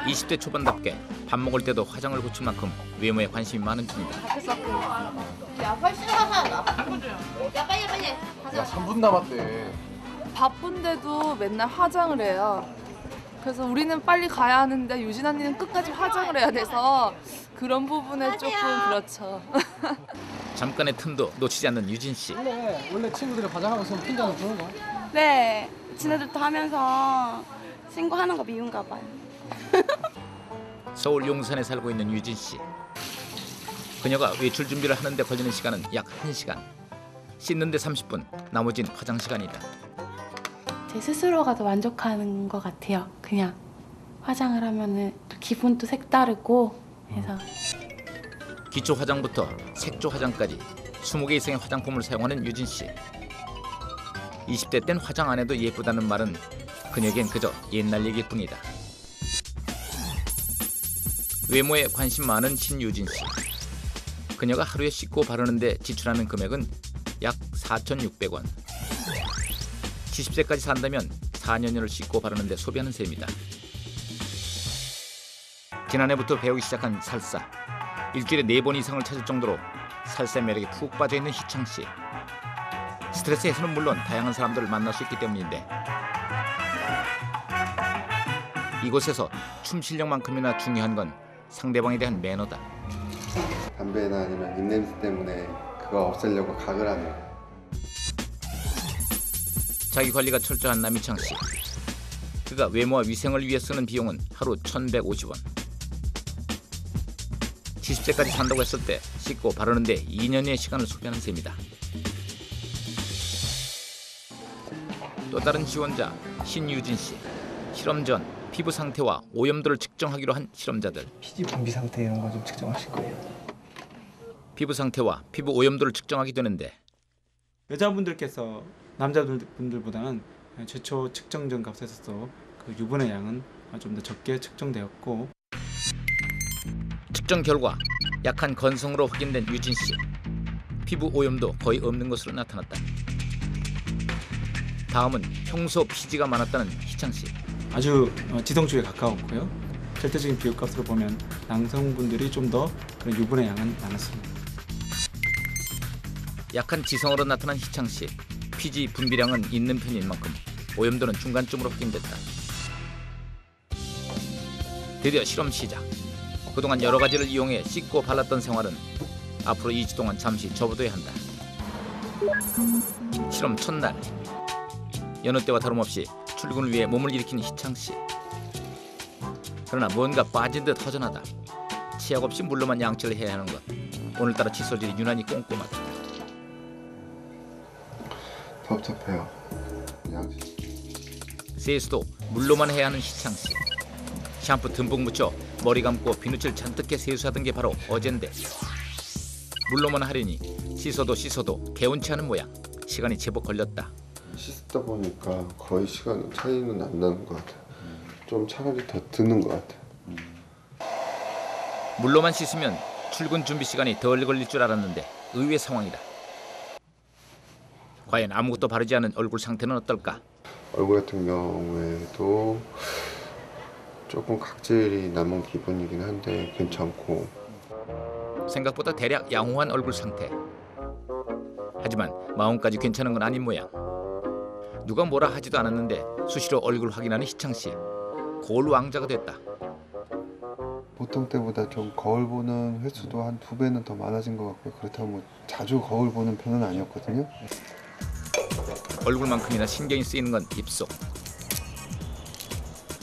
20대 초반답게 밥 먹을 때도 화장을 고칠 만큼 외모에 관심이 많은 편이다. 야, 훨씬 하나. 야, 빨리 빨리. 야, 3분 남았대. 바쁜데도 맨날 화장을 해요. 그래서 우리는 빨리 가야 하는데 유진 언니는 끝까지 화장을 해야 돼서 그런 부분에 조금 그렇죠. 잠깐의 틈도 놓치지 않는 유진 씨. 원래 친구들이 화장하고 있으면 핀잔을 주는 거? 네, 지네들도 하면서 신고하는 거 미운가 봐요. 서울 용산에 살고 있는 유진 씨. 그녀가 외출 준비를 하는데 걸리는 시간은 약 1시간. 씻는데 30분, 나머진 화장 시간이다. 제 스스로가 더 만족하는 것 같아요. 그냥 화장을 하면은 또 기분도 색다르고 해서. 기초 화장부터 색조 화장까지 20개 이상의 화장품을 사용하는 유진 씨. 20대 땐 화장 안 해도 예쁘다는 말은 그녀에겐 그저 옛날 얘기일 뿐이다. 외모에 관심 많은 신유진 씨. 그녀가 하루에 씻고 바르는데 지출하는 금액은 약 4,600원. 70세까지 산다면 4년을 씻고 바르는데 소비하는 셈이다. 지난해부터 배우기 시작한 살사. 일주일에 4번 이상을 찾을 정도로 살사 매력에 푹 빠져있는 희창 씨. 스트레스 해소는 물론 다양한 사람들을 만날 수 있기 때문인데 이곳에서 춤 실력만큼이나 중요한 건 상대방에 대한 매너다. 담배나 아니면 입냄새 때문에 그거 없애려고 각을 하는 거예요. 자기 관리가 철저한 남희창 씨. 그가 외모와 위생을 위해 쓰는 비용은 하루 1,150원. 70세까지 산다고 했을 때 씻고 바르는데 2년의 시간을 소비하는 셈이다. 또 다른 지원자 신유진 씨. 실험 전 피부 상태와 오염도를 측정하기로 한 실험자들. 피지 분비 상태 이런 거 좀 측정하실 거예요. 피부 상태와 피부 오염도를 측정하게 되는데 여자분들께서 남자분들보다는 최초 측정 전 값에서 그 유분의 양은 좀 더 적게 측정되었고 측정 결과 약한 건성으로 확인된 유진 씨. 피부 오염도 거의 없는 것으로 나타났다. 다음은 평소 피지가 많았다는 희창 씨. 아주 지성주에 가까웠고요. 절대적인 비율값으로 보면 남성분들이 좀 더 그런 유분의 양은 많았습니다. 약한 지성으로 나타난 희창 씨. 피지 분비량은 있는 편인 만큼 오염도는 중간쯤으로 확인됐다. 드디어 실험 시작. 그동안 여러 가지를 이용해 씻고 발랐던 생활은 앞으로 2주 동안 잠시 접어둬야 한다. 실험 첫날. 여느 때와 다름없이 출근을 위해 몸을 일으킨 희창 씨. 그러나 뭔가 빠진 듯 허전하다. 치약 없이 물로만 양치를 해야 하는 것. 오늘따라 칫솔질이 유난히 꼼꼼하다. 섭섭해요. 그냥 세수도 물로만 해야 하는 희창 씨. 샴푸 듬뿍 묻혀 머리 감고 비누칠 잔뜩 해 세수하던 게 바로 어젠데 물로만 하려니 씻어도 개운치 않은 모양. 시간이 제법 걸렸다. 씻다 보니까 거의 시간 차이는 안 나는 것 같아요. 좀 차라리 더 드는 것 같아요. 물로만 씻으면 출근 준비 시간이 덜 걸릴 줄 알았는데 의외의 상황이다. 과연 아무것도 바르지 않은 얼굴 상태는 어떨까? 얼굴 같은 경우에도 조금 각질이 남은 기분이긴 한데 괜찮고 생각보다 대략 양호한 얼굴 상태. 하지만 마음까지 괜찮은 건 아닌 모양. 누가 뭐라 하지도 않았는데 수시로 얼굴 확인하는 희창 씨. 거울 왕자가 됐다. 보통 때보다 좀 거울 보는 횟수도 한 2배는 더 많아진 것 같고요. 그렇다고 뭐 자주 거울 보는 편은 아니었거든요. 얼굴만큼이나 신경이 쓰이는 건 입속.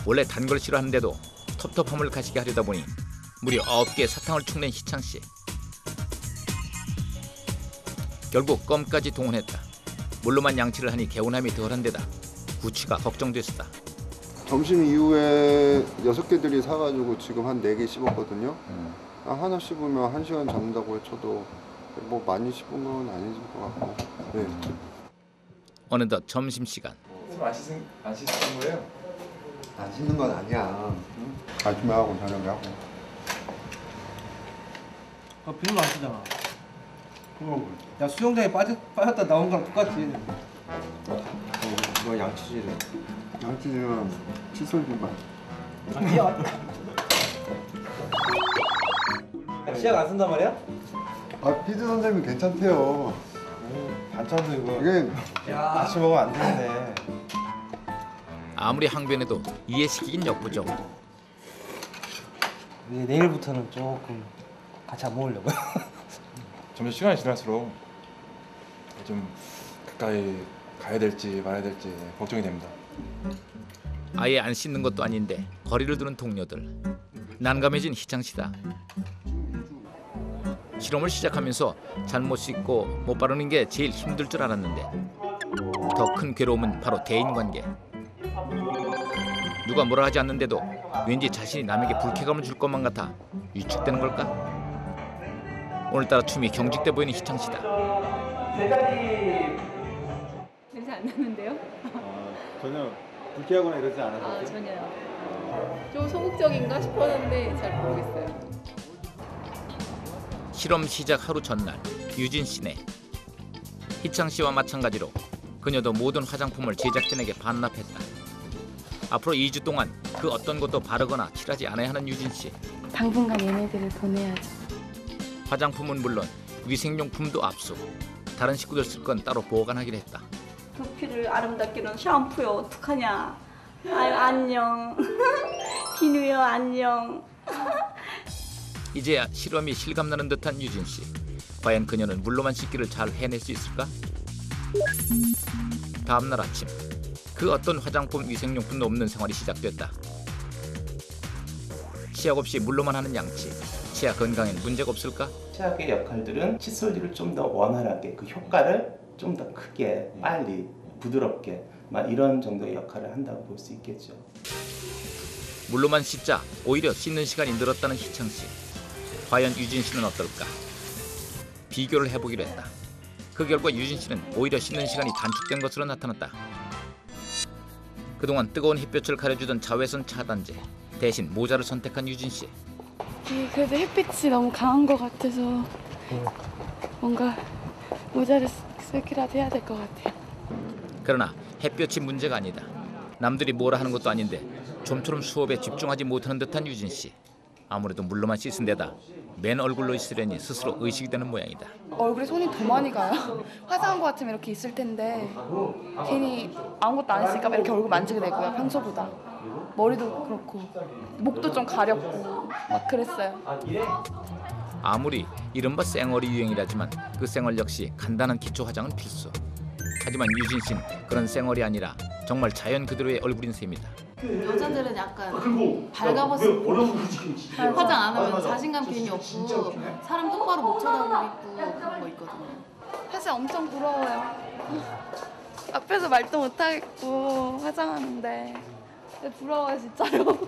원래 단 걸 싫어하는데도 텁텁함을 가시게 하려다 보니 무려 9개의 사탕을 축낸 희창 씨. 결국 껌까지 동원했다. 물로만 양치를 하니 개운함이 덜한 데다 구취가 걱정됐었다. 점심 이후에 6개들이 사가지고 지금 한 4개 씹었거든요. 하나 씹으면 1시간 잡는다고 쳐도 뭐 많이 씹은 건 아닌 것 같고. 네. 어느덧 점심시간. 안 씻은 거예요? 안 씹는 건 아니야. 아침에 하고 저녁에 하고. 비누 안 쓰잖아. 야 수영장에 빠졌다 나온 거랑 똑같지. 이거 양치질은 칫솔질만. 시약 안 쓴단 말이야? 아 피드 선생님 괜찮대요. 반찬도 이거 이게 같이 먹으면 안 되는데. 아무리 항변해도 이해시키긴 역부족. 이제 내일부터는 조금 같이 안 먹으려고요. 점점 시간이 지날수록 좀 가까이 가야 될지 말아야 될지 걱정이 됩니다. 아예 안 씻는 것도 아닌데 거리를 두는 동료들. 난감해진 희창 씨다. 실험을 시작하면서 잘못 씻고 못 바르는 게 제일 힘들 줄 알았는데 더 큰 괴로움은 바로 대인관계. 누가 뭐라 하지 않는데도 왠지 자신이 남에게 불쾌감을 줄 것만 같아 위축되는 걸까? 오늘따라 춤이 경직돼 보이는 희창 씨다. 냄새 안 나는데요? 전혀 불쾌하거나 이러지 않아서. 전혀요. 좀 소극적인가 싶었는데 잘 모르겠어요. 실험 시작 하루 전날 유진 씨네. 희창 씨와 마찬가지로 그녀도 모든 화장품을 제작진에게 반납했다. 앞으로 2주 동안 그 어떤 것도 바르거나 칠하지 않아야 하는 유진 씨. 당분간 얘네들을 보내야죠. 화장품은 물론 위생용품도 압수. 다른 식구들 쓸 건 따로 보관하기로 했다. 두피를 아름답게는 샴푸요. 어떡하냐. 아유 안녕. 비누요 안녕. 이제야 실험이 실감나는 듯한 유진 씨. 과연 그녀는 물로만 씻기를 잘 해낼 수 있을까? 다음 날 아침 그 어떤 화장품 위생용품도 없는 생활이 시작됐다. 치약 없이 물로만 하는 양치. 치아 건강엔 문제가 없을까? 치약의 역할들은 칫솔질을 좀 더 원활하게 그 효과를 좀 더 크게 빨리 부드럽게 막 이런 정도의 역할을 한다고 볼 수 있겠죠. 물로만 씻자 오히려 씻는 시간이 늘었다는 희창 씨. 과연 유진 씨는 어떨까? 비교를 해보기로 했다. 그 결과 유진 씨는 오히려 씻는 시간이 단축된 것으로 나타났다. 그동안 뜨거운 햇볕을 가려주던 자외선 차단제 대신 모자를 선택한 유진 씨. 그래도 햇빛이 너무 강한 것 같아서 뭔가 모자를 쓰기라도 해야 될 것 같아요. 그러나 햇볕이 문제가 아니다. 남들이 뭐라 하는 것도 아닌데 좀처럼 수업에 집중하지 못하는 듯한 유진 씨. 아무래도 물로만 씻은 데다 맨 얼굴로 있으려니 스스로 의식이 되는 모양이다. 얼굴에 손이 더 많이 가요. 화장한 것 같으면 이렇게 있을 텐데 괜히 아무것도 안 했으니까 이렇게 얼굴 만지게 되고요. 평소보다. 머리도 그렇고 목도 좀 가렵고 막 그랬어요. 아무리 이른바 쌩얼이 유행이라지만 그 쌩얼 역시 간단한 기초 화장은 필수. 하지만 유진 씨는 그런 쌩얼이 아니라 정말 자연 그대로의 얼굴인 셈이다. 여자들은 약간 발가벗고 화장 안 하면 자신감 괜히 없고 사람 똑바로 못 쳐다보고 그런 거 있거든요. 사실 엄청 부러워요. 앞에서 말도 못하겠고 화장하는데 부러워요 진짜로.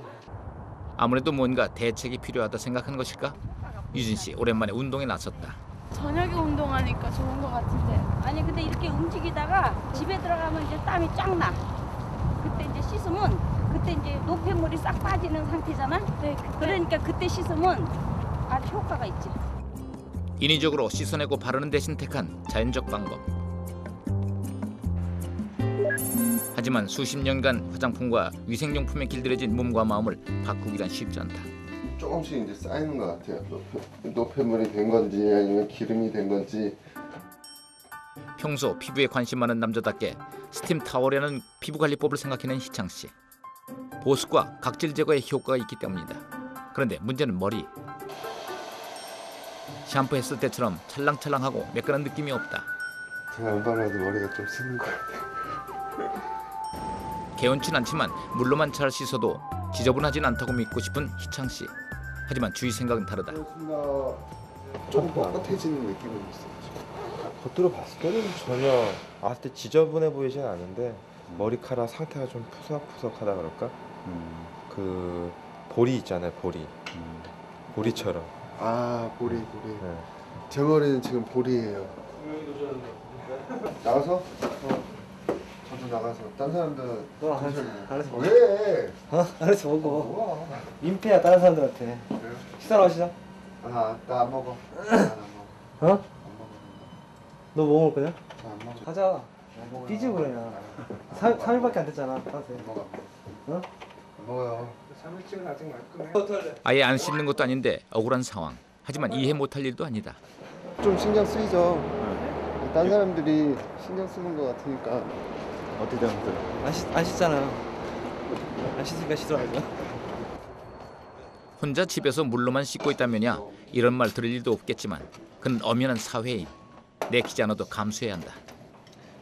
아무래도 뭔가 대책이 필요하다 생각한 것일까? 유진 씨 오랜만에 운동에 나섰다. 저녁에 운동하니까 좋은 것 같은데. 아니 근데 이렇게 움직이다가 집에 들어가면 이제 땀이 쫙 나. 그때 이제 씻으면 그때 이제 노폐물이 싹 빠지는 상태잖아. 네, 그러니까 그때 씻으면 아주 효과가 있지. 인위적으로 씻어내고 바르는 대신 택한 자연적 방법. 하지만 수십 년간 화장품과 위생용품에 길들여진 몸과 마음을 바꾸기란 쉽지 않다. 조금씩 이제 쌓이는 것 같아요. 노폐물이 된 건지 아니면 기름이 된 건지. 평소 피부에 관심 많은 남자답게 스팀 타월이라는 피부 관리법을 생각해낸 희창 씨. 보습과 각질 제거에 효과가 있기 때문이다. 그런데 문제는 머리. 샴푸했을 때처럼 찰랑찰랑하고 매끈한 느낌이 없다. 제가 안 발라도 머리가 좀 쓰는 것 같아요. 개운치는 않지만 물로만 잘 씻어도 지저분하진 않다고 믿고 싶은 희창 씨. 하지만 주위 생각은 다르다. 조금 뻣뻣해지는 느낌은 있어요. 겉으로 봤을 때는 전혀 봤을 때 지저분해 보이진 않은데 머리카락 상태가 좀 푸석푸석하다 그럴까? 그 보리 있잖아요, 보리. 보리처럼. 아, 보리. 네. 제 머리는 지금 보리예요. 나가서? 저도 나가서. 딴 사람들. 너 알았어. 왜? 알았어 먹어. 민폐야 다른 사람들한테. 그래요? 식사로 하시자. 아, 나 안 먹어. 나 안 먹어. 어? 너 뭐 먹을 거냐? 나 안 먹어. 하자. 삐지 그러냐. 3일밖에 안 됐잖아. 하세요. 안 먹어. 어? 안 먹어요. 아예 안 씻는 것도 아닌데 억울한 상황. 하지만 이해 못할 일도 아니다. 좀 신경 쓰이죠. 딴 사람들이 신경 쓰는 것 같으니까. 어떻게 잘못해요? 안 씻잖아요. 안 씻으니까 씻어야죠. 혼자 집에서 물로만 씻고 있다면야 이런 말 들을 일도 없겠지만 그는 엄연한 사회인. 내키지 않아도 감수해야 한다.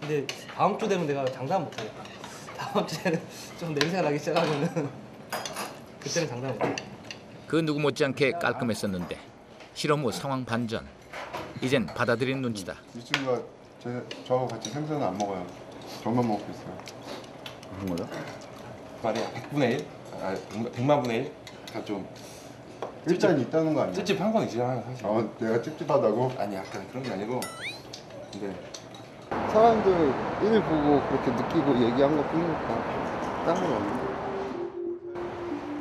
근데 다음 주 되면 내가 장담 못하겠다. 다음 주에는 좀 냄새가 나기 시작하면은 그때는 장담 못해. 그 누구 못지않게 깔끔했었는데 실험 후 상황 반전. 이젠 받아들이는 눈치다. 이 친구가 저하고 같이 생선은 안 먹어요. 저만 먹고 있어요. 무슨 거야? 말이야 100분의 1? 100만 분의 1? 그러니까 좀 일단 있다는 거 아니야? 찝찝한 건 있잖아 사실. 내가 찝찝하다고? 아니 약간 그런 게 아니고 근데 사람들 일 보고 그렇게 느끼고 얘기한 것 뿐이니까 다른 건 없는데.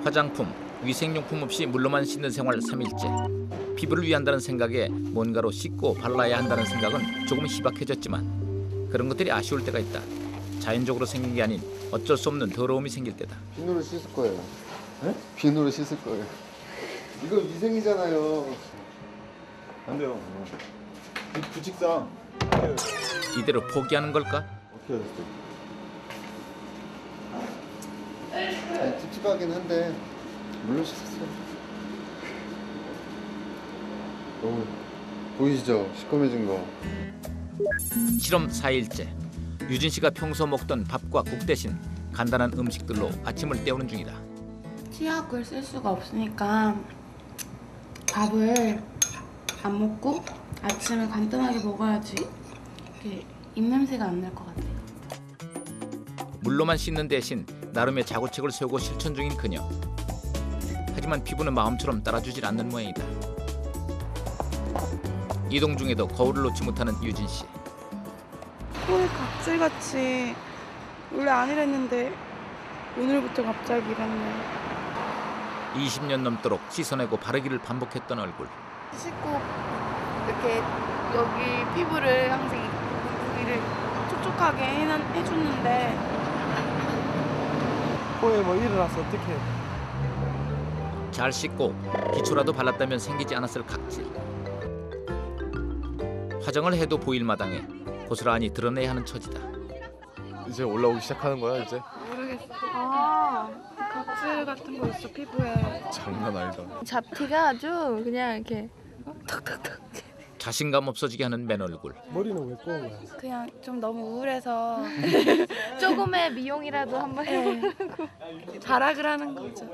화장품, 위생용품 없이 물로만 씻는 생활 3일째. 피부를 위한다는 생각에 뭔가로 씻고 발라야 한다는 생각은 조금 희박해졌지만 그런 것들이 아쉬울 때가 있다. 자연적으로 생긴 게 아닌 어쩔 수 없는 더러움이 생길 때다. 비누로 씻을 거예요. 네? 비누로 씻을 거예요. 이거 위생이잖아요. 안 돼요. 부칙상. 이대로 포기하는 걸까? 어떻게 하셨어요? 찝찝하긴 한데 물로 씻었어요. 너무 보이시죠? 시커매진 거. 실험 4일째. 유진 씨가 평소 먹던 밥과 국 대신 간단한 음식들로 아침을 때우는 중이다. 치약을 쓸 수가 없으니까 밥을 안 먹고 아침에 간단하게 먹어야지 이렇게 입냄새가 안 날 것 같아요. 물로만 씻는 대신 나름의 자구책을 세우고 실천 중인 그녀. 하지만 피부는 마음처럼 따라주질 않는 모양이다. 이동 중에도 거울을 놓지 못하는 유진 씨. 코에 각질같이 원래 안 이랬는데 오늘부터 갑자기 이랬네. 20년 넘도록 씻어내고 바르기를 반복했던 얼굴. 씻고 이렇게 여기 피부를 항상 여기를 촉촉하게 해줬는데 코에 뭐 일어나서 어떡해. 잘 씻고 기초라도 발랐다면 생기지 않았을 각질. 화장을 해도 보일 마당에 고스란히 드러내야 하는 처지다. 이제 올라오기 시작하는 거야 이제? 모르겠어. 아, 각질 같은 거 있어 피부에. 장난 아니다. 잡티가 아주 그냥 이렇게 톡톡톡. 자신감 없어지게 하는 맨 얼굴. 머리는 왜 꼬은 거야? 그냥 좀 너무 우울해서 조금의 미용이라도 한번 해보려고. 자락을 하는 거죠.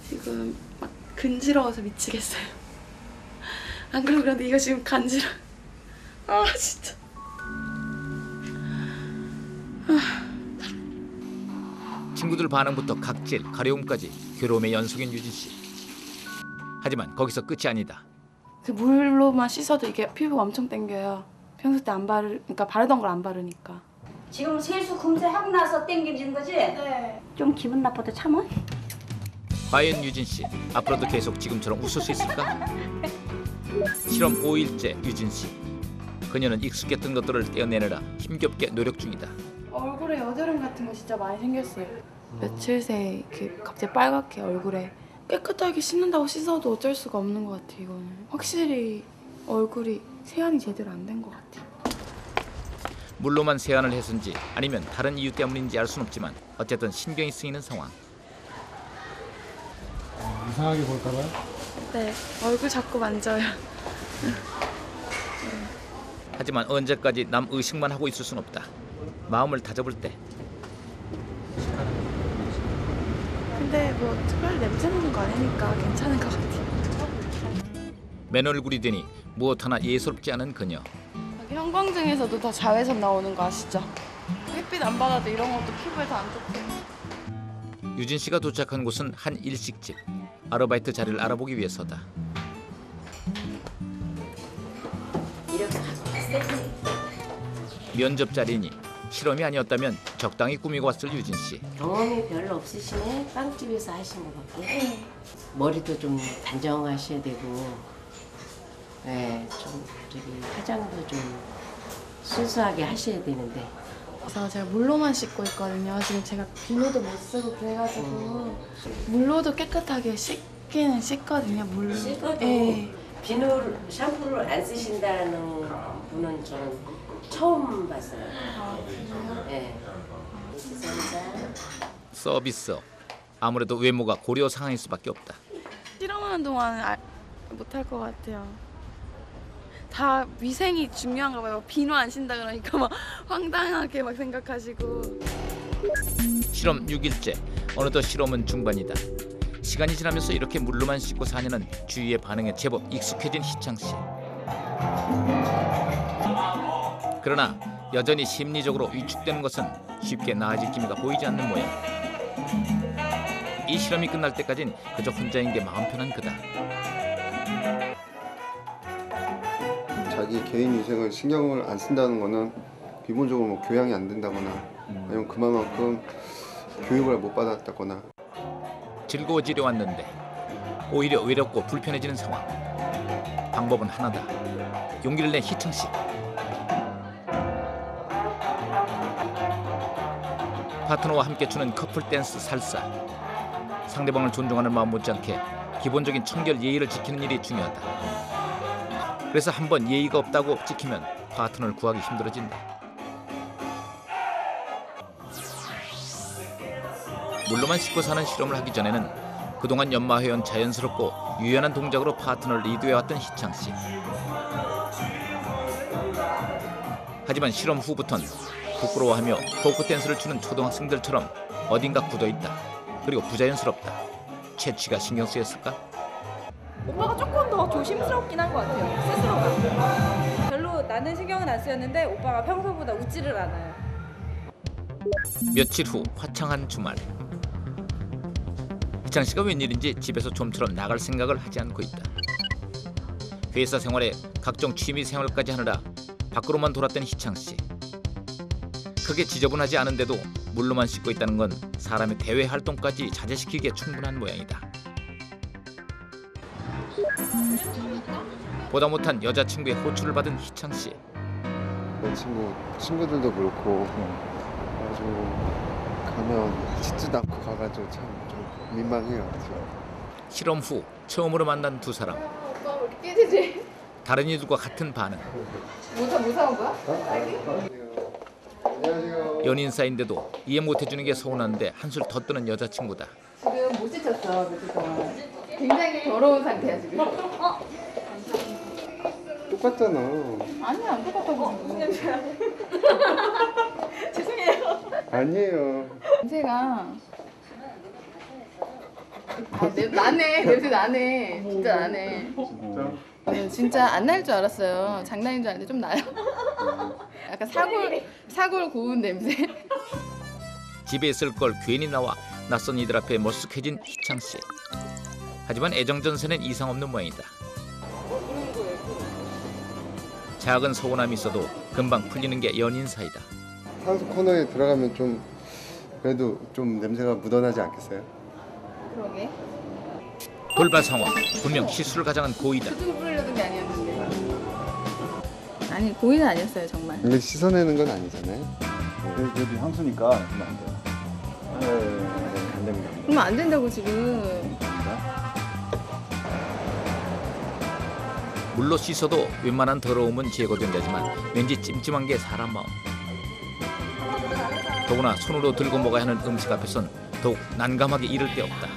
지금 막 근지러워서 미치겠어요. 안 그러면 그런데 이거 지금 간지러. 아 진짜. 친구들 반응부터 각질, 가려움까지 괴로움의 연속인 유진 씨. 하지만 거기서 끝이 아니다. 그 물로만 씻어도 이게 피부가 엄청 땡겨요. 평소 때 안 그러니까 바르던 걸 안 바르니까. 지금 세수 금세 하고 나서 땡겨지는 거지? 네. 좀 기분 나빠도 참아? 과연 유진 씨 앞으로도 계속 지금처럼 웃을 수 있을까? 실험 5일째 유진 씨. 그녀는 익숙했던 것들을 떼어내느라 힘겹게 노력 중이다. 얼굴에 여드름 같은 거 진짜 많이 생겼어요. 며칠 새 이렇게 갑자기 빨갛게 얼굴에 깨끗하게 씻는다고 씻어도 어쩔 수가 없는 것 같아요. 이거는 확실히 얼굴이 세안이 제대로 안 된 것 같아요. 물로만 세안을 해서인지 아니면 다른 이유 때문인지 알 수는 없지만 어쨌든 신경이 쓰이는 상황. 이상하게 볼까 봐요? 네, 얼굴 자꾸 만져요. 하지만 언제까지 남 의식만 하고 있을 순 없다. 마음을 다잡을 때. 근데 뭐 특별히 냄새 나는 거 아니니까 괜찮은 것 같아요. 맨 얼굴이 되니 무엇 하나 예사롭지 않은 그녀. 여기 형광등에서도 다 자외선 나오는 거 아시죠? 햇빛 안 받아도 이런 것도 피부에 다 안 좋고. 유진 씨가 도착한 곳은 한 일식집. 아르바이트 자리를 알아보기 위해서다. 면접 자리니 실험이 아니었다면 적당히 꾸미고 왔을 유진 씨. 경험이 별로 없으시네. 빵집에서 하신 것밖에. 머리도 좀 단정하셔야 되고, 네, 좀 저기 화장도 좀 순수하게 하셔야 되는데 그래서 제가 물로만 씻고 있거든요. 지금 제가 비누도 못 쓰고 그래가지고 물로도 깨끗하게 씻기는 씻거든요. 물로. 씻어도 네. 비누 샴푸를 안 쓰신다는 분은 저는 처음 봤어요. 네. 죄송합니다. 서비스. 아무래도 외모가 고려 상황일 수밖에 없다. 실험하는 동안 못할 것 같아요. 다 위생이 중요한가 봐요. 비누 안 신다 그러니까 막 황당하게 막 생각하시고. 실험 6일째. 어느덧 실험은 중반이다. 시간이 지나면서 이렇게 물로만 씻고 사냐는 주위의 반응에 제법 익숙해진 희창 씨. 그러나 여전히 심리적으로 위축되는 것은 쉽게 나아질 기미가 보이지 않는 모양. 이 실험이 끝날 때까진 그저 혼자인 게 마음 편한 그다. 자기 개인 위생을 신경을 안 쓴다는 거는 기본적으로 뭐 교양이 안 된다거나 아니면 그만큼 교육을 못 받았다거나. 즐거워지려 왔는데 오히려 외롭고 불편해지는 상황. 방법은 하나다. 용기를 낸 희창 씨. 파트너와 함께 추는 커플 댄스 살사. 상대방을 존중하는 마음 못지않게 기본적인 청결 예의를 지키는 일이 중요하다. 그래서 한번 예의가 없다고 지키면 파트너를 구하기 힘들어진다. 물로만 씻고 사는 실험을 하기 전에는 그동안 연마해온 자연스럽고 유연한 동작으로 파트너를 리드해왔던 희창 씨. 하지만 실험 후부턴 부끄러워하며 포크 댄스를 추는 초등학생들처럼 어딘가 굳어있다. 그리고 부자연스럽다. 채취가 신경 쓰였을까? 오빠가 조금 더 조심스럽긴 한 것 같아요. 스스로가. 별로 나는 신경은 안 쓰였는데 오빠가 평소보다 웃지를 않아요. 며칠 후 화창한 주말. 희창 씨가 웬일인지 집에서 좀처럼 나갈 생각을 하지 않고 있다. 회사 생활에 각종 취미 생활까지 하느라 밖으로만 돌았던 희창 씨. 크게 지저분하지 않은데도 물로만 씻고 있다는 건 사람의 대외 활동까지 자제시키기에 충분한 모양이다. 보다 못한 여자친구의 호출을 받은 희창 씨. 내 친구들도 그렇고 가지고 가면 씻지도 않고 가가지고 참 좀 민망해요. 지금. 실험 후 처음으로 만난 두 사람. 오빠 왜 이렇게 깨지지? 다른 이들과 같은 반응. 뭐 사온 거야? 안녕하세요. 연인 사이인데도 이해 못해주는 게 서운한데 한술 더 뜨는 여자친구다. 지금 못 씻었어 며칠 동안. 굉장히 더러운 상태야 지금. 똑같잖아. 아니야 안 똑같다고. 죄송해요. 아니에요. 냄새가 나네. 냄새 나네. 진짜 나네. 저는 진짜 안 날 줄 알았어요. 장난인 줄 알았는데 좀 나요. 약간 사골 고운 냄새. 집에 있을 걸 괜히 나와 낯선 이들 앞에 머쓱해진 희창 씨. 하지만 애정 전선엔 이상 없는 모양이다. 작은 서운함이 있어도 금방 풀리는 게 연인 사이다. 향수 코너에 들어가면 좀 그래도 좀 냄새가 묻어나지 않겠어요? 그러게. 돌발 상황. 분명 실수를 가장한 고의다. 수증 뿌리려던 게 아니었는데. 아니 고의는 아니었어요 정말. 근데 씻어내는 건 아니잖아요. 그래도 향수니까 그러면 안 돼요. 안 됩니다. 그러면 안 된다고 지금. 물로 씻어도 웬만한 더러움은 제거된다지만 왠지 찜찜한 게 사람 마음. 더구나 손으로 들고 먹어야 하는 음식 앞에선 더욱 난감하게 이를 데 없다.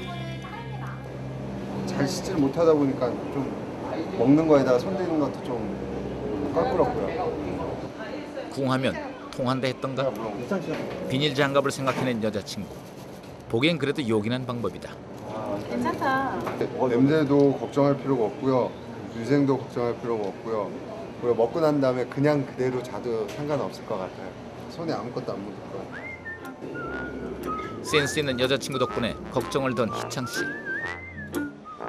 잘 씻지를 못하다 보니까 좀 먹는 거에다가 손대는 것도 좀 껄끄럽고요. 궁하면 통한다 했던가? 비닐 장갑을 생각해낸 여자친구. 보기엔 그래도 요긴한 방법이다. 괜찮다. 냄새도 걱정할 필요가 없고요. 위생도 걱정할 필요가 없고요. 그리고 먹고 난 다음에 그냥 그대로 자도 상관없을 것 같아요. 손에 아무것도 안 묻을 것 같아요. 센스 있는 여자친구 덕분에 걱정을 던 희창 씨.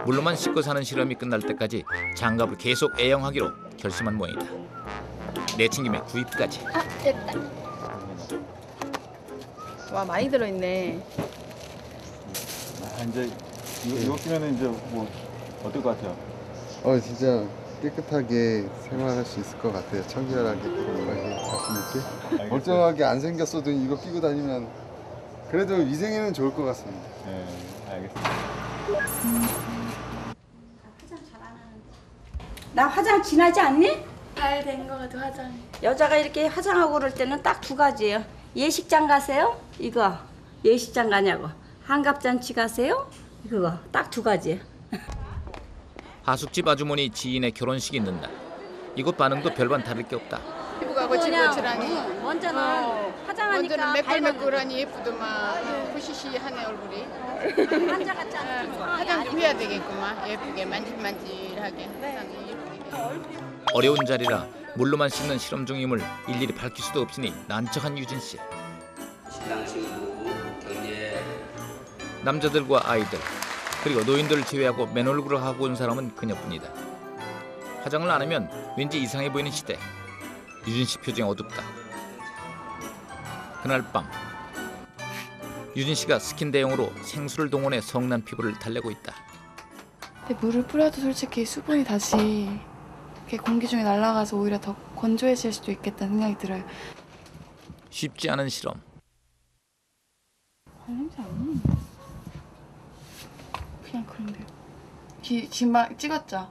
물로만 씻고 사는 실험이 끝날 때까지 장갑을 계속 애용하기로 결심한 모양이다. 내친 김에 구입까지. 아 됐다. 와 많이 들어있네. 이제 이거 끼면은 이제 뭐 어떨 것 같아요? 진짜 깨끗하게 생활할 수 있을 것 같아요. 청결하게 건강하게. 자신 있게? 멀쩡하게 안 생겼어도 이거 끼고 다니면 그래도 위생에는 좋을 것 같습니다. 네, 알겠습니다. 나 화장 진하지 않니? 잘 된 거 같아 화장. 여자가 이렇게 화장하고 그럴 때는 딱 두 가지예요. 예식장 가세요? 이거 예식장 가냐고. 한갑잔치 가세요? 그거 딱 두 가지예요. 하숙집 아주머니 지인의 결혼식이 있는 날. 이곳 반응도 별반 다를 게 없다. 피부가 거칠거칠하니 먼저는 화장하니까 먼저는 매끌매끌하니 예쁘더만 부시시하네 얼굴이. 환자 같지 않아? 화장 좀 해야 되겠구만. 예쁘게 만질만질하게. 어려운 자리라 물로만 씻는 실험 중임을 일일이 밝힐 수도 없으니 난처한 유진 씨. 신랑 신부 경례. 남자들과 아이들 그리고 노인들을 제외하고 맨 얼굴을 하고 온 사람은 그녀뿐이다. 화장을 안 하면 왠지 이상해 보이는 시대. 유진 씨 표정이 어둡다. 그날 밤 유진 씨가 스킨 대용으로 생수를 동원해 성난 피부를 달래고 있다. 근데 물을 뿌려도 솔직히 수분이 다시 이렇게 공기 중에 날아가서 오히려 더 건조해질 수도 있겠다는 생각이 들어요. 쉽지 않은 실험. 냄새 안 나는데. 그냥 그런데요. 지금 찍었죠?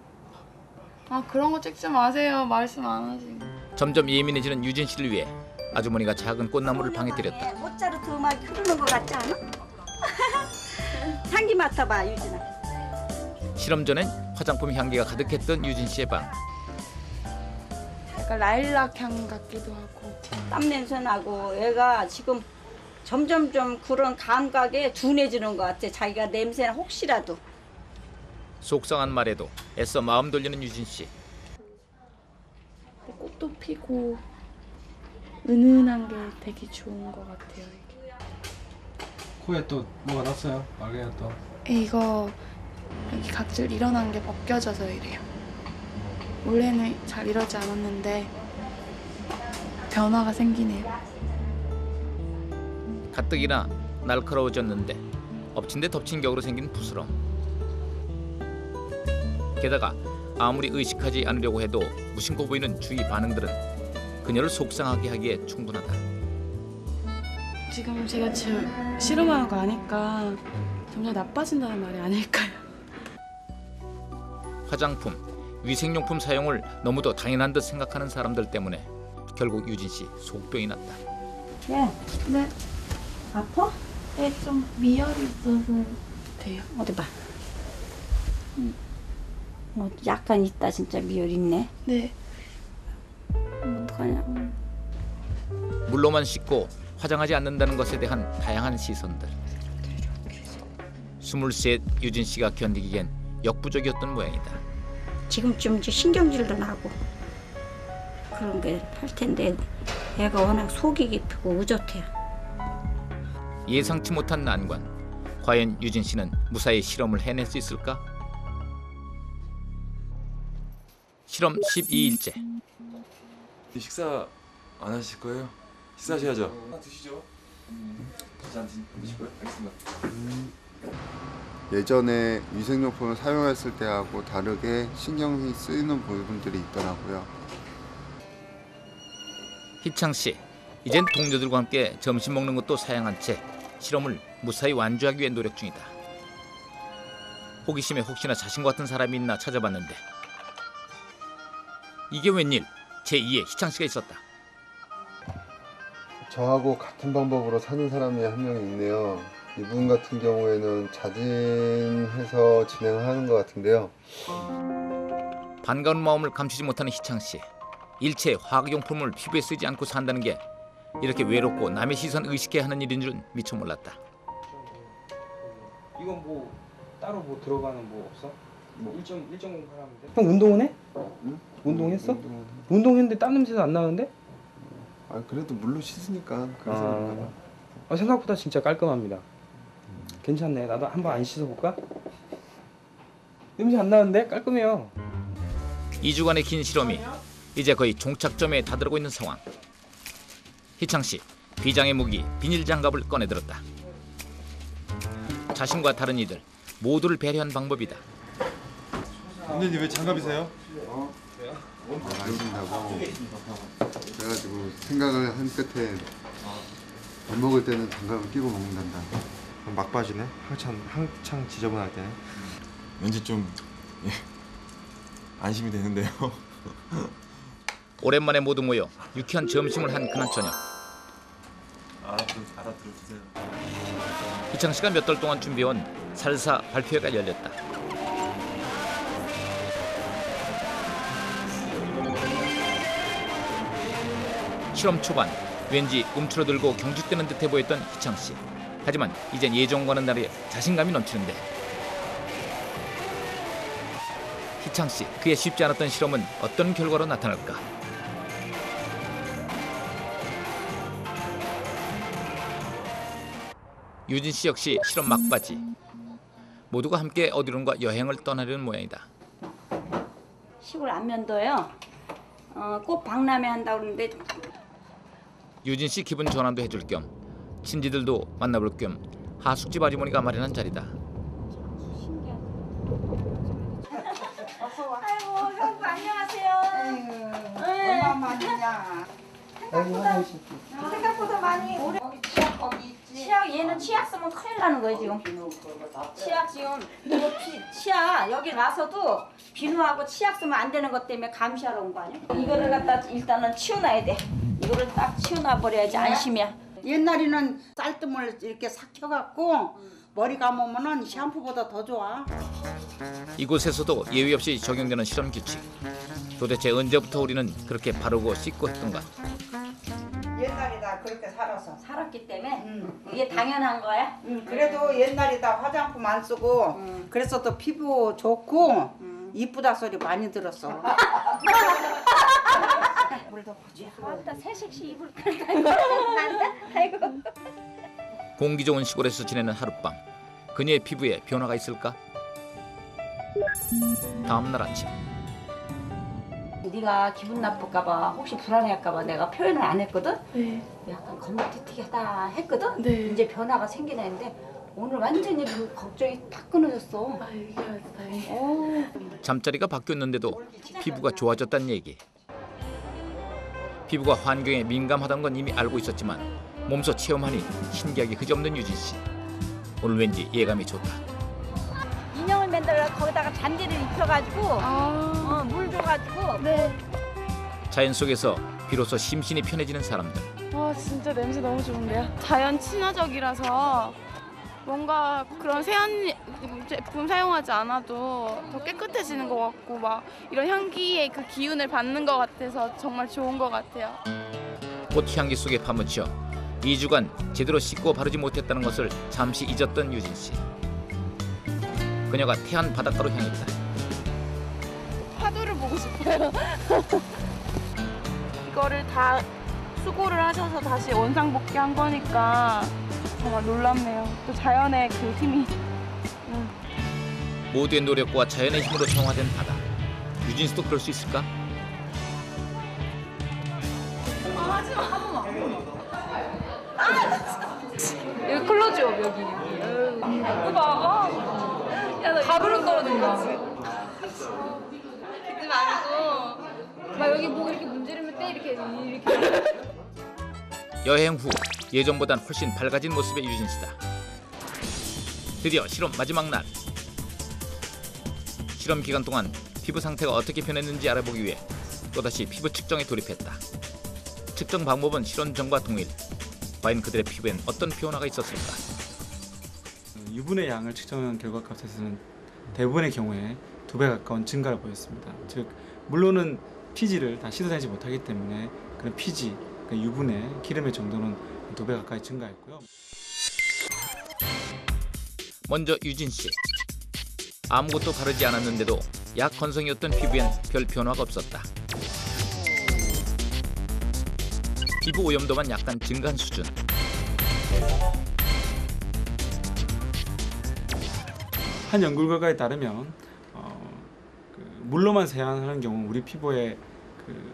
아 그런 거 찍지 마세요. 말씀 안 하지. 점점 예민해지는 유진 씨를 위해 아주머니가 작은 꽃나무를 방에 들였다. 모짜르트 음악이 흐르는 것 같지 않아? 향기 맡아봐 유진아. 실험 전엔 화장품 향기가 가득했던 유진 씨의 방. 약간 라일락 향 같기도 하고. 땀 냄새 나고 애가 지금 점점 좀 그런 감각에 둔해지는 것 같아. 자기가 냄새나 혹시라도. 속상한 말에도 애써 마음 돌리는 유진 씨. 꽃도 피고 은은한 게 되게 좋은 것 같아요. 이게. 코에 또 뭐가 났어요? 빨개요 또. 이거 여기 각질 일어난 게 벗겨져서 이래요. 원래는 잘 이러지 않았는데 변화가 생기네요. 가뜩이나 날카로워졌는데 엎친 데 덮친 격으로 생긴 부스럼. 게다가 아무리 의식하지 않으려고 해도 무심코 보이는 주위 반응들은 그녀를 속상하게 하기에 충분하다. 지금 제가 실험하는 거 아니까 점점 나빠진다는 말이 아닐까요? 화장품, 위생용품 사용을 너무도 당연한 듯 생각하는 사람들 때문에 결국 유진 씨 속병이 났다. 네. 아파? 네, 좀 미열이 있어서 돼요. 어디 봐. 약간 있다 진짜 미열 있네. 네. 어떡하냐. 물로만 씻고 화장하지 않는다는 것에 대한 다양한 시선들. 23 유진 씨가 견디기엔 역부족이었던 모양이다. 지금쯤 이제 신경질도 나고 그런 게 할 텐데 애가 워낙 속이 깊고 의젓해요. 예상치 못한 난관. 과연 유진 씨는 무사히 실험을 해낼 수 있을까? 실험 12일째. 식사 안 하실 거예요? 식사하셔야죠. 드시죠. 안 드실 거예요? 알겠습니다. 예전에 위생용품을 사용했을 때하고 다르게 신경이 쓰이는 부분들이 있더라고요. 희창 씨, 이젠 동료들과 함께 점심 먹는 것도 사양한 채 실험을 무사히 완주하기 위해 노력 중이다. 호기심에 혹시나 자신과 같은 사람이 있나 찾아봤는데 이게 웬일? 제2의 희창 씨가 있었다. 저하고 같은 방법으로 사는 사람이 한 명 있네요. 이분 같은 경우에는 자진해서 진행하는 것 같은데요. 반가운 마음을 감추지 못하는 희창 씨. 일체 화학용품을 피부에 쓰지 않고 산다는 게 이렇게 외롭고 남의 시선 의식해야 하는 일인 줄은 미처 몰랐다. 이건 뭐 따로 뭐 들어가는 뭐 없어? 뭐 일정 공부하면 돼? 형 운동은 해? 응? 운동했어? 운동했는데 땀 냄새도 안 나는데? 아 그래도 물로 씻으니까 그래서 생각보다 진짜 깔끔합니다. 괜찮네. 나도 한번 안 씻어볼까? 냄새 안 나는데? 깔끔해요. 2주간의 긴 실험이 이제 거의 종착점에 다다르고 있는 상황. 희창 씨, 비장의 무기 비닐 장갑을 꺼내들었다. 자신과 다른 이들 모두를 배려한 방법이다. 선생님 왜 장갑이세요? 아신다고. 제가 해가지고 생각을 한 끝에 밥 먹을 때는 장갑을 끼고 먹는단다. 막바지네. 한창 지저분할 때네. 왠지 좀 안심이 되는데요. 오랜만에 모두 모여 유쾌한 점심을 한 그날 저녁. 알아들어주세요. 희창 씨가 몇 달 동안 준비해온 살사 발표회가 열렸다. 실험 초반 왠지 움츠러들고 경직되는 듯해 보였던 희창 씨. 하지만 이젠 예전과는 다르게 자신감이 넘치는데. 희창 씨, 그의 쉽지 않았던 실험은 어떤 결과로 나타날까? 유진 씨 역시 실험 막바지. 모두가 함께 어디론가 여행을 떠나려는 모양이다. 시골 안면도요. 꼭 박람회 한다고 그러는데 유진 씨 기분 전환도 해줄 겸 친지들도 만나볼 겸 하숙집 아주머니가 마련한 자리다. 아이고 형부 안녕하세요. 얼마만이냐. 생각보다 많이 오래. 치약 얘는 치약 쓰면 큰일 나는 거예요 지금. 치약 지금 이거 치약 여기 와서도 비누하고 치약 쓰면 안 되는 것 때문에 감시하러 온 거 아니야? 이거를 갖다 일단은 치워놔야 돼. 이거를 딱 치워놔 버려야지 안심이야. 옛날에는 쌀뜨물 이렇게 삭혀갖고 머리 감으면은 샴푸보다 더 좋아. 이곳에서도 예외 없이 적용되는 실험 규칙. 도대체 언제부터 우리는 그렇게 바르고 씻고 했던가? 옛날에 다 그렇게 살았기 때문에 이게 당연한 거야. 그래도 옛날에 다 화장품 안 쓰고 그래서 또 피부 좋고 이쁘다 소리 많이 들었어. 물도 보자. 새색시 이불 난다. 아이고. 공기 좋은 시골에서 지내는 하룻밤. 그녀의 피부에 변화가 있을까? 다음 날 아침. 네가 기분 나쁠까 봐 혹시 불안해할까 봐 내가 표현을 안 했거든. 네. 약간 건강티티하다 했거든. 네. 이제 변화가 생기나 했는데 오늘 완전히 그 걱정이 딱 끊어졌어. 이게 다행이에요. 잠자리가 바뀌었는데도 피부가 좋아졌다는 얘기. 피부가 환경에 민감하다는 건 이미 알고 있었지만 몸소 체험하니 신기하게 그지없는 유진 씨. 오늘 왠지 예감이 좋다. 인형을 만들어 거기다가 잔디를 입혀가지고 물 줘가지고. 네. 자연 속에서 비로소 심신이 편해지는 사람들. 와 진짜 냄새 너무 좋은데요. 자연 친화적이라서 뭔가 그런 세안 제품 사용하지 않아도 더 깨끗해지는 것 같고 막 이런 향기의 그 기운을 받는 것 같아서 정말 좋은 것 같아요. 꽃향기 속에 파묻혀 2주간 제대로 씻고 바르지 못했다는 것을 잠시 잊었던 유진 씨. 그녀가 태안 바닷가로 향했다. 파도를 보고 싶어요. 이거를 다 수고를 하셔서 다시 원상복귀한 거니까 정말 놀랍네요. 또 자연의 그 힘이. 모두의 노력과 자연의 힘으로 정화된 바다. 유진 씨도 그럴 수 있을까? 하지마 한 번만. 여기 클로즈업 여기. 이거 봐. 야, 나 가루로 떨어진다. 기지 말고. 막 여기 뭐 이렇게 문지르면 때 이렇게. 여행 후 예전보단 훨씬 밝아진 모습의 유진 씨다. 드디어 실험 마지막 날. 실험 기간 동안 피부 상태가 어떻게 변했는지 알아보기 위해 또다시 피부 측정에 돌입했다. 측정 방법은 실험 전과 동일. 과연 그들의 피부엔 어떤 변화가 있었을까? 유분의 양을 측정한 결과값에서는 대부분의 경우에 2배 가까운 증가를 보였습니다. 즉 물론은 피지를 다 씻어내지 못하기 때문에 그런 피지, 유분의 기름의 정도는 2배 가까이 증가했고요. 먼저 유진 씨. 아무것도 바르지 않았는데도 약 건성이었던 피부엔 별 변화가 없었다. 피부 오염도만 약간 증가한 수준. 한 연구 결과에 따르면 물로만 세안하는 경우 우리 피부의 그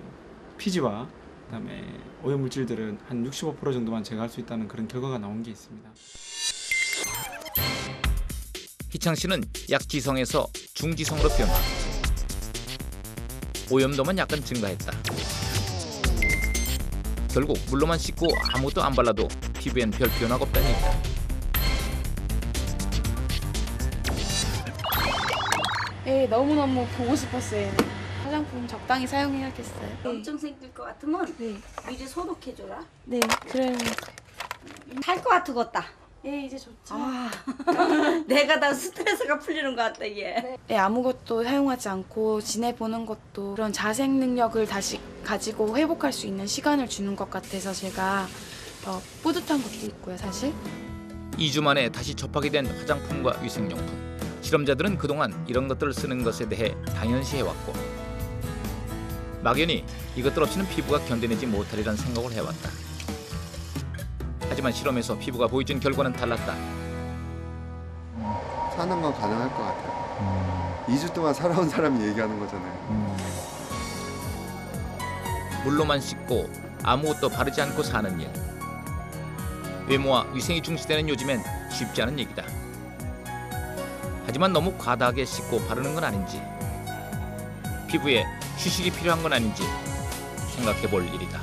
피지와 그다음에 오염 물질들은 한 65% 정도만 제거할 수 있다는 그런 결과가 나온 게 있습니다. 희창 씨는 약지성에서 중지성으로 변화. 오염도만 약간 증가했다. 결국 물로만 씻고 아무것도 안 발라도 피부엔 별 변화가 없다는 얘기다. 예, 너무너무 보고 싶었어요. 얘는. 화장품 적당히 사용해야겠어요. 염증 생길 것 같으면 미리 소독해줘라. 네, 그래요. 할 것 같으겠다. 예, 이제 좋죠. 내가 다 스트레스가 풀리는 것 같다 얘. 네, 아무것도 사용하지 않고 지내보는 것도 그런 자생 능력을 다시 가지고 회복할 수 있는 시간을 주는 것 같아서 제가 더 뿌듯한 것도 있고요, 사실. 2주 만에 다시 접하게 된 화장품과 위생용품. 실험자들은 그동안 이런 것들을 쓰는 것에 대해 당연시해왔고 막연히 이것들 없이는 피부가 견뎌내지 못하리란 생각을 해왔다. 하지만 실험에서 피부가 보여준 결과는 달랐다. 사는 건 가능할 것 같아요. 2주 동안 살아온 사람이 얘기하는 거잖아요. 물로만 씻고 아무것도 바르지 않고 사는 일. 외모와 위생이 중시되는 요즘엔 쉽지 않은 얘기다. 하지만 너무 과다하게 씻고 바르는 건 아닌지, 피부에 휴식이 필요한 건 아닌지 생각해 볼 일이다.